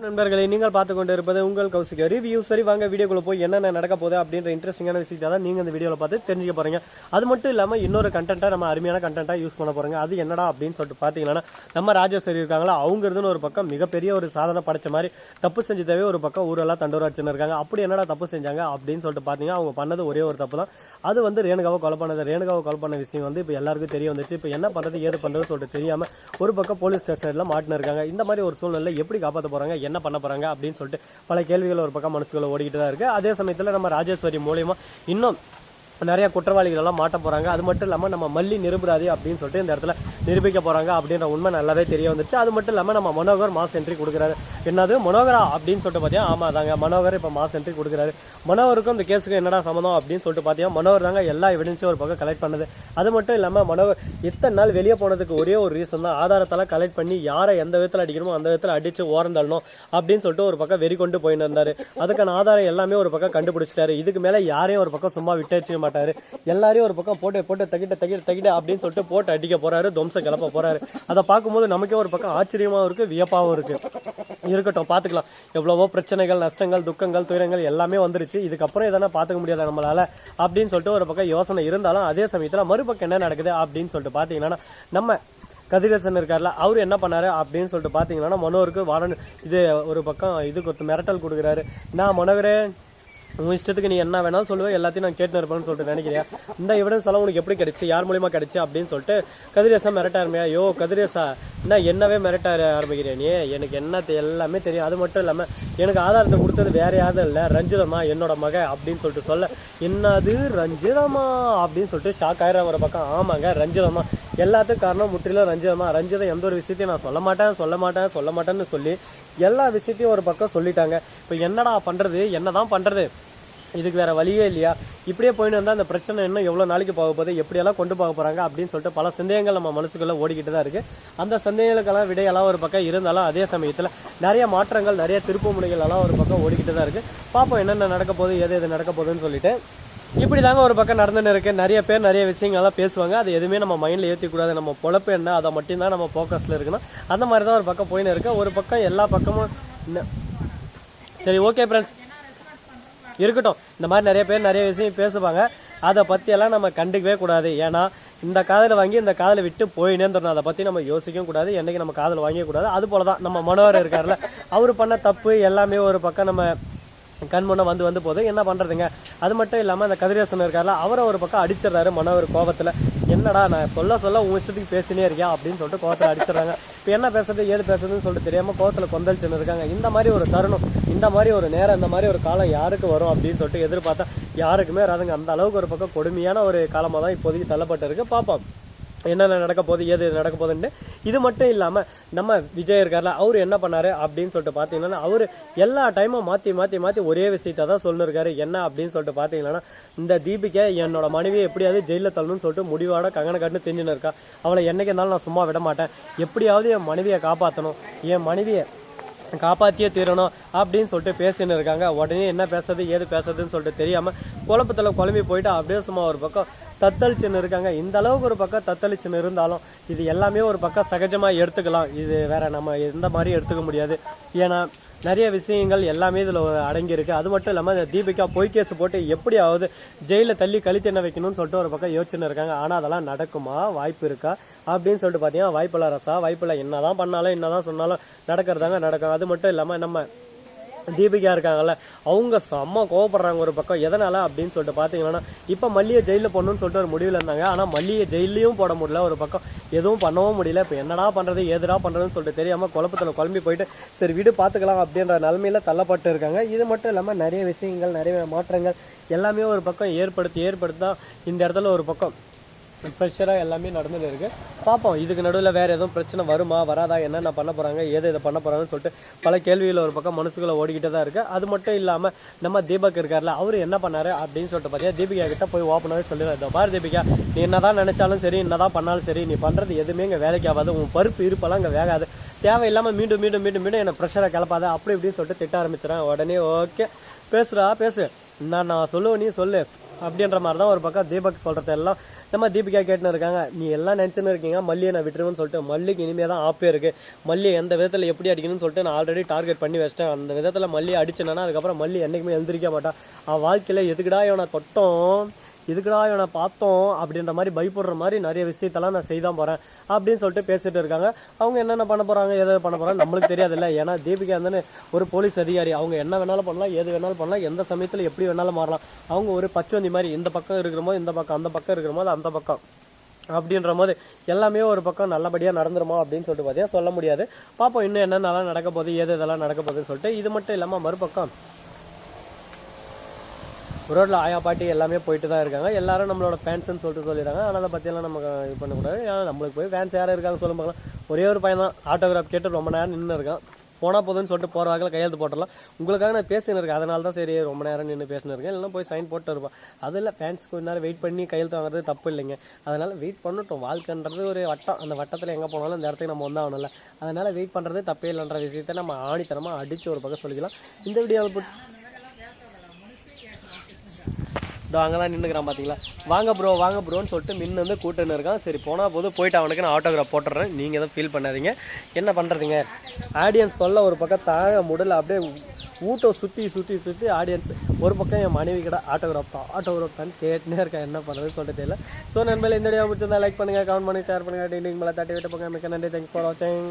நண்பர்களை நீங்கள் பார்த்து கொண்டு இருப்பது உங்கள் கௌசிக் ரிவ்யூஸ். சரி வாங்க வீடியோக்குள்ள போய் என்னென்ன நடக்க போகுது அப்படின்ற இன்ட்ரெஸ்டிங்கான விஷயத்தை தான் நீங்க இந்த வீடியோவில் பார்த்து தெரிஞ்சுக்க போறீங்க. அது மட்டும் இல்லாம இன்னொரு கண்டென்ட்டா நம்ம அருமையான கண்டென்ட்டா யூஸ் பண்ண போறோங்க. அது என்னடா அப்படின்னு சொல்லிட்டு பாத்தீங்கன்னா, நம்ம ராஜேஸ்வரி இருக்காங்களா, அவங்க இருந்துன்னு ஒரு பக்கம் மிகப்பெரிய ஒரு சாதனை படைச்ச மாதிரி தப்பு செஞ்சதவே ஒரு பக்கம் ஊரெல்லாம் தண்டோராச்சுன்னு இருக்காங்க. அப்படி என்னடா தப்பு செஞ்சாங்க அப்படின்னு சொல்லிட்டு பாத்தீங்கன்னா, அவங்க பண்ணது ஒரே ஒரு தப்பு தான். அது வந்து ரேணுகாவை கொலை பண்ணது. ரேணுகாவை கொலை பண்ண விஷயம் வந்து இப்போ எல்லாருக்கும் தெரிய வந்துச்சு. இப்போ என்ன பண்றது ஏது பண்றது சொல்லிட்டு தெரியாம ஒரு பக்கம் போலீஸ் ஸ்டேஷன்ல மாட்டின்னு இருக்காங்க. இந்த மாதிரி ஒரு சூழ்நிலை எப்படி காப்பாற்ற போறாங்க, என்ன பண்ண போறாங்க அப்படின்னு சொல்லிட்டு பல கேள்விகள் ஒரு பக்கம் மனசுக்குள்ள ஓடிக்கிட்டு தான் இருக்கு. அதே சமயத்துல நம்ம ராஜேஸ்வரி மூலமா இன்னும் நிறைய குற்றவாளிகள் எல்லாம் மாட்ட போறாங்க. அது மட்டும் இல்லாம நம்ம மல்லி நிரபராதி அப்படின்னு சொல்லிட்டு இந்த இடத்துல நிரூபிக்க போறாங்க அப்படின்ற உண்மை நல்லாவே தெரிய வந்துச்சு. அது மட்டும் இல்லாம நம்ம மனோகர் மாஸ் என்ட்ரி கொடுக்குறாரு. என்னது மனோகரா அப்படின்னு சொல்லிட்டு பாத்தீங்கன்னா, ஆமா தாங்க மனோகர் இப்ப மாஸ் என்ட்ரி கொடுக்குறாரு. மனோகருக்கும் இந்த கேஸுக்கு என்னடா சம்மந்தம் அப்படின்னு சொல்லிட்டு பாத்தீங்கன்னா, மனோகர் தாங்க எல்லா எவிடன்ஸும் ஒரு பக்கம் கலெக்ட் பண்ணது. அது மட்டும் இல்லாம மனோகர் இத்தனை நாள் வெளியே போனதுக்கு ஒரே ஒரு ரீசன் தான், ஆதாரத்தெல்லாம் கலெக்ட் பண்ணி யாரை எந்த விதத்துல அடிக்கணுமோ அந்த விதத்துல அடிச்சு ஓரந்தள்ளணும் அப்படின்னு சொல்லிட்டு ஒரு பக்கம் வெறி கொண்டு போயின்னு இருந்தாரு. அதுக்கான ஆதாரம் எல்லாமே ஒரு பக்கம் கண்டுபிடிச்சிட்டாரு. இதுக்கு மேல யாரையும் ஒரு பக்கம் சும்மா விட்டு வச்சுக்க மாட்டாரு. எல்லாரையும் ஒரு பக்கம் போட்டு தகிட்ட அப்படின்னு சொல்லிட்டு போட்டு அடிக்க போறாரு, துவம்சம் கிளப்ப போறாரு. அதை பார்க்கும்போது நமக்கே ஒரு பக்கம் ஆச்சரியமாவும் இருக்கு, வியப்பாவும் இருக்கு. இருக்கட்டும் பாத்துக்கலாம். எவ்வளவோ பிரச்சனைகள், நஷ்டங்கள், துக்கங்கள், துயரங்கள் எல்லாமே வந்துருச்சு. இதுக்கப்புறம் எதனா பாத்துக்க முடியாத நம்மளால அப்படின்னு சொல்லிட்டு ஒரு பக்கம் யோசனை இருந்தாலும், அதே சமயத்துல மறுபக்கம் என்ன நடக்குது அப்படின்னு சொல்லிட்டு பாத்தீங்கன்னா, நம்ம கதிரேசன் இருக்காருல, அவரு என்ன பண்ணாரு அப்படின்னு சொல்லிட்டு பாத்தீங்கன்னா, மனோருக்கு வாரன் இது ஒரு பக்கம் இது மிரட்டல் கொடுக்குறாரு. நான் மனோகரே உன் இஷ்டத்துக்கு நீ என்ன வேணாலும் சொல்லுவேன், எல்லாத்தையும் நான் கேட்டு இருப்பேன்னு சொல்லிட்டு நினைக்கிறியா, இந்த எவிடன்ஸ் எல்லாம் உனக்கு எப்படி கிடைச்சு, யார் மூலியமா கிடைச்சு அப்படின்னு சொல்லிட்டு கதிரேசா மிரட்ட ஆரம்பியா. யோ கதிரேசா, என்ன என்னவே மிரட்ட ஆரம்பிக்கிறேன் நீ, எனக்கு என்ன எல்லாமே தெரியும். அது மட்டும் இல்லாம எனக்கு ஆதாரத்தை கொடுத்தது வேற யாரும் இல்ல, ரஞ்சிதமா என்னோட மக அப்படின்னு சொல்லிட்டு சொல்ல, என்னது ரஞ்சிதமா அப்படின்னு சொல்லிட்டு ஷாக் ஆயிரம் ஒரு பக்கம். ஆமாங்க ரஞ்சிதமா, எல்லாத்துக்கும் காரணம் முற்றிலும் ரஞ்சிதமா. ரஞ்சிதம் எந்த ஒரு விஷயத்தையும் நான் சொல்ல மாட்டேன்னு சொல்லி எல்லா விஷயத்தையும் ஒரு பக்கம் சொல்லிட்டாங்க. இப்ப என்னடா பண்றது, என்னதான் பண்றது, இதுக்கு வேற வழியே இல்லையா, இப்படியே போயிட்டு வந்தா அந்த பிரச்சனை இன்னும் எவ்வளவு நாளைக்கு போக போகுது, எப்படியெல்லாம் கொண்டு போக போறாங்க அப்படின்னு சொல்லிட்டு பல சந்தேகங்கள் நம்ம மனசுக்குள்ள ஓடிக்கிட்டு தான் இருக்கு. அந்த சந்தேகங்களுக்கெல்லாம் விடையெல்லாம் ஒரு பக்கம் இருந்தாலும், அதே சமயத்துல நிறைய மாற்றங்கள், நிறைய திருப்பு முனைகள் எல்லாம் ஒரு பக்கம் ஓடிக்கிட்டு தான் இருக்கு. பாப்போம் என்னென்ன நடக்க போகுது, எது நடக்க போகுதுன்னு சொல்லிட்டு. இப்படி தாங்க ஒரு பக்கம் நடந்துன்னு இருக்கு. நிறைய பேர் நிறைய விஷயங்கள்லாம் பேசுவாங்க, அது எதுவுமே நம்ம மைண்ட்ல ஏற்றி கூடாது. நம்ம பொழப்பு என்ன அதை மட்டும் தான் நம்ம போக்கஸ்ல இருக்கணும். அந்த மாதிரி தான் ஒரு பக்கம் போயின்னு இருக்கு. ஒரு பக்கம் எல்லா பக்கமும் சரி ஓகே ஃப்ரெண்ட்ஸ் இருக்கட்டும். இந்த மாதிரி நிறைய பேர் நிறைய விஷயம் பேசுவாங்க, அதை பத்தி எல்லாம் நம்ம கண்டுக்கவே கூடாது. ஏன்னா இந்த காதல வாங்கி இந்த காதலை விட்டு போயினே தரணும், அதை பத்தி நம்ம யோசிக்கவும் கூடாது, என்னைக்கு நம்ம காதல் வாங்கிக்க கூடாது. அது போலதான் நம்ம மனோகர் இருக்காருல்ல, அவரு பண்ண தப்பு எல்லாமே ஒரு பக்கம் நம்ம கண் முன்ன வந்து போகுது. என்ன பண்றதுங்க. அது மட்டும் இல்லாம அந்த கதிரேசன் இருக்காருல, அவரை ஒரு பக்கம் அடிச்சிடறாரு மனோகர் கோபத்துல. என்னடா நான் சொல்ல உன் இஷ்டத்துக்கு பேசினே இருக்கியா அப்படின்னு சொல்லிட்டு கோவத்துல அடிச்சிடறாங்க. இப்ப என்ன பேசுறது ஏது பேசுறதுன்னு சொல்லிட்டு தெரியாம கோவத்துல கொந்தளிச்சுன்னு இருக்காங்க. இந்த மாதிரி ஒரு தருணம், இந்த மாதிரி ஒரு நேரம், இந்த மாதிரி ஒரு காலம் யாருக்கு வரும் அப்படின்னு சொல்லிட்டு எதிர்பார்த்தா யாருக்குமே வராதுங்க. அந்த அளவுக்கு ஒரு பக்கம் கொடுமையான ஒரு காலமா தான் இப்போதைக்கு தள்ளப்பட்டு இருக்கு. பாப்போம் என்னென்ன நடக்க போகுது, ஏது நடக்க போகுதுன்னு. இது மட்டும் இல்லாம நம்ம விஜய் இருக்கார்ல, அவரு என்ன பண்ணாரு அப்படின்னு சொல்லிட்டு பாத்தீங்கன்னா, அவரு எல்லா டைமும் மாத்தி ஒரே விஷயத்த தான் சொல்லிருக்காரு. என்ன அப்படின்னு சொல்லிட்டு பாத்தீங்கன்னா, இந்த தீபிகா என்னோட மனைவியை எப்படியாவது ஜெயில தள்ளணும்னு சொல்லிட்டு முடிவோட கங்கன கட்டுன்னு தெரிஞ்சுன்னு இருக்கா. அவளை என்னைக்கு இருந்தாலும் நான் சும்மா விட மாட்டேன், எப்படியாவது என் மனைவியை காப்பாற்றணும், என் மனைவியை காப்பாற்றியே தீரணும் அப்படின்னு சொல்லிட்டு பேசின்னு இருக்காங்க. உடனே என்ன பேசுறது ஏது பேசுறதுன்னு சொல்லிட்டு தெரியாம குழப்பத்துல குழம்பி போயிட்டு அப்படியே சும்மா ஒரு பக்கம் தத்தளிச்சுன்னு இருக்காங்க. இந்த அளவுக்கு ஒரு பக்கம் தத்தளிச்சுன்னு இருந்தாலும் இது எல்லாமே ஒரு பக்கம் சகஜமா எடுத்துக்கலாம். இது வேற நம்ம எந்த மாதிரி எடுத்துக்க முடியாது. ஏன்னா நிறைய விஷயங்கள் எல்லாமே இதுல அடங்கி இருக்கு. அது மட்டும் இல்லாம தீபிகா பொய் கேஸ் போட்டு எப்படியாவது ஜெயில தள்ளி கழித்து என்ன வைக்கணும்னு சொல்லிட்டு ஒரு பக்கம் யோசிச்சுன்னு இருக்காங்க. ஆனா அதெல்லாம் நடக்குமா, வாய்ப்பு இருக்கா அப்படின்னு சொல்லிட்டு பாத்தீங்கன்னா, வாய்ப்பில்ல ரசா, வாய்ப்பில்ல. என்னதான் பண்ணாலும் என்னதான் சொன்னாலும் நடக்கிறதாங்க நடக்கும். அது மட்டும் இல்லாம நம்ம தீபிகா இருக்காங்கல்ல, அவங்க செம்ம கோவப்படுறாங்க ஒரு பக்கம். எதனால அப்படின்னு சொல்லிட்டு பாத்தீங்கன்னா, இப்ப மல்லியை ஜெயில போடணும்னு சொல்லிட்டு ஒரு முடிவுல இருந்தாங்க. ஆனா மல்லியை ஜெயிலையும் போட முடியல, ஒரு பக்கம் எதுவும் பண்ணவும் முடியல. இப்ப என்னடா பண்றது ஏதுடா பண்றதுன்னு சொல்லிட்டு தெரியாம குழப்பத்துல குழம்பி போயிட்டு சரி வீடு பாத்துக்கலாம் அப்படின்ற நிலைமையில தள்ளப்பட்டு இருக்காங்க. இது மட்டும் இல்லாம நிறைய விஷயங்கள், நிறைய மாற்றங்கள் எல்லாமே ஒரு பக்கம் ஏற்படுத்தி தான் இந்த இடத்துல ஒரு பக்கம் ப்ரெஷராக எல்லாமே நடந்துட்டு இருக்கு. பார்ப்போம் இதுக்கு நடுவில் வேற எதுவும் பிரச்சனை வருமா வராதா, என்னென்ன பண்ண போறாங்க, ஏதோ இதை பண்ண போறாங்கன்னு சொல்லிட்டு பல கேள்விகள் ஒரு பக்கம் மனசுக்குள்ள ஓடிக்கிட்டே தான் இருக்கு. அது மட்டும் இல்லாம நம்ம தீபக் இருக்காருல, அவரு என்ன பண்ணாரு அப்படின்னு சொல்லிட்டு பார்த்தீங்கன்னா, தீபிகா கிட்ட போய் ஓப்பனாவே சொல்லிடுறேன், பாரு தீபிகா, நீ என்னதான் நினைச்சாலும் சரி, என்னதான் பண்ணாலும் சரி, நீ பண்றது எதுவுமே இங்க வேலைக்கு ஆகாது, உன் பருப்பு இருப்பெல்லாம் இங்க வேகாது, தேவையில்லாம மீண்டும் என்ன ப்ரெஷரை கிளப்பாத அப்படி இப்படின்னு சொல்லிட்டு திட்ட ஆரம்பிச்சிடறேன். உடனே ஓகே பேசுறா பேசு, நான் சொல்லுவேன் நீ சொல்லு, அப்படின்ற மாதிரி தான் ஒரு பக்கம் தீபக் சொல்றது எல்லாம் நம்ம தீபிகா கேட்டுன்னு இருக்காங்க. நீ எல்லாம் நினைச்சுன்னு இருக்கீங்க மல்லியை நான் விட்டுருவேன்னு சொல்லிட்டு, மல்லிக்கு இனிமே தான் ஆப்பே இருக்கு. மல்லி எந்த விதத்துல எப்படி அடிக்கணும்னு சொல்லிட்டு நான் ஆல்ரெடி டார்கெட் பண்ணி வச்சிட்டேன். அந்த விதத்துல மல்லியை அடிச்சேன்னா அதுக்கப்புறம் மல்லி என்னைக்குமே எழுந்திரிக்க மாட்டான். அவன் வாழ்க்கையில எதுக்குடா இவனை தொட்டோம், இதுக்குடா இவனை பார்த்தோம் அப்படின்ற மாதிரி பயப்படுற மாதிரி நிறைய விஷயத்தெல்லாம் நான் செய்தான் போறேன் அப்படின்னு சொல்லிட்டு பேசிட்டு இருக்காங்க. அவங்க என்னென்ன பண்ண போறாங்க, எதை பண்ண போறாங்க நம்மளுக்கு தெரியாது இல்லை. ஏன்னா தீபிகா வந்து ஒரு போலீஸ் அதிகாரி. அவங்க என்ன வேணாலும் பண்ணலாம், எது வேணாலும் பண்ணலாம், எந்த சமயத்துல எப்படி வேணாலும் மாறலாம். அவங்க ஒரு பச்சோந்தி மாதிரி, இந்த பக்கம் இருக்கிற போது இந்த பக்கம், அந்த பக்கம் இருக்கிற போது அந்த பக்கம் அப்படின்ற போது எல்லாமே ஒரு பக்கம் நல்லபடியா நடந்துருமா அப்படின்னு சொல்லிட்டு பார்த்தீங்கன்னா சொல்ல முடியாது. பாப்போம் இன்னும் என்னென்னலாம் நடக்க போகுது, ஏது இதெல்லாம் நடக்க போகுதுன்னு சொல்லிட்டு. இது மட்டும் இல்லாம மறுபக்கம் ரோட்ல ஆயா பாட்டி எல்லாமே போயிட்டு தான் இருக்காங்க. எல்லாரும் நம்மளோட ஃபேன்ஸ்ன்னு சொல்லிட்டு சொல்லிடுறாங்க. ஆனால் அதை பற்றியெல்லாம் நமக்கு இது பண்ணக்கூடாது. ஏன்னா நம்மளுக்கு போய் ஃபேன்ஸ் யாரும் இருக்காங்க சொல்லும் பார்க்கலாம். ஒரே ஒரு பையன் தான் ஆட்டோகிராஃப் கேட்டு ரொம்ப நேரம் நின்று இருக்கான். போனால் போதுன்னு சொல்லிட்டு போகிற வகையில் கையெழுத்து போட்டுடலாம். உங்களுக்காக நான் பேசின்னு இருக்கேன், அதனால தான் சரி ரொம்ப நேரம் நின்று பேசினு இருக்கேன். இல்லைன்னா போய் சைன் போட்டு இருப்பேன். அது இல்லை, ஃபேன்ஸ்க்கு கொஞ்ச நேரம் வெயிட் பண்ணி கையெழுத்து வாங்குறது தப்பு இல்லைங்க. அதனால் வெயிட் பண்ணட்டும். வாழ்க்கைன்றது ஒரு வட்டம், அந்த வட்டத்தில் எங்கே போனாலும் இந்த இடத்துக்கு நம்ம வந்தாகணும்ல. அதனால் வெயிட் பண்ணுறது தப்பே இல்லைன்ற விஷயத்தை நம்ம ஆணித்தனமாக அடித்து ஒரு பக்கம் சொல்லிக்கலாம். இந்த வீடியோவை பிடிச்சி இதோ அங்கதான் நின்றுக்கிறான் பார்த்தீங்களா. வாங்க ப்ரோன்னு சொல்லிட்டு மின்னு வந்து கூட்டுன்னு இருக்கான். சரி போனால் போது போயிட்டு அவனுக்கு நான் ஆட்டோகிராஃப் போட்டுறேன், நீங்கள் எதுவும் ஃபீல் பண்ணாதீங்க. என்ன பண்ணுறதுங்க, ஆடியன்ஸ் தொல்லை ஒரு பக்கம் தாங்க முடியல. அப்படியே ஊட்டம் சுற்றி ஆடியன்ஸ் ஒரு பக்கம் என் மனைவி கிட்ட ஆட்டோகிராஃப் தான் கேட்டுனே இருக்கேன். என்ன பண்ணுறதுன்னு சொல்லிட்டு தெரியல. ஸோ நண்பர்களே இந்த வீடியோ பிடிச்சிருந்தா லைக் பண்ணுங்கள், கமெண்ட் பண்ணுங்கள், ஷேர் பண்ணுங்கள், டிண்டிங் மேலே தட்டி விட்டு போங்க. மிக்க நன்றி, தேங்க்ஸ் ஃபார் வாட்சிங்.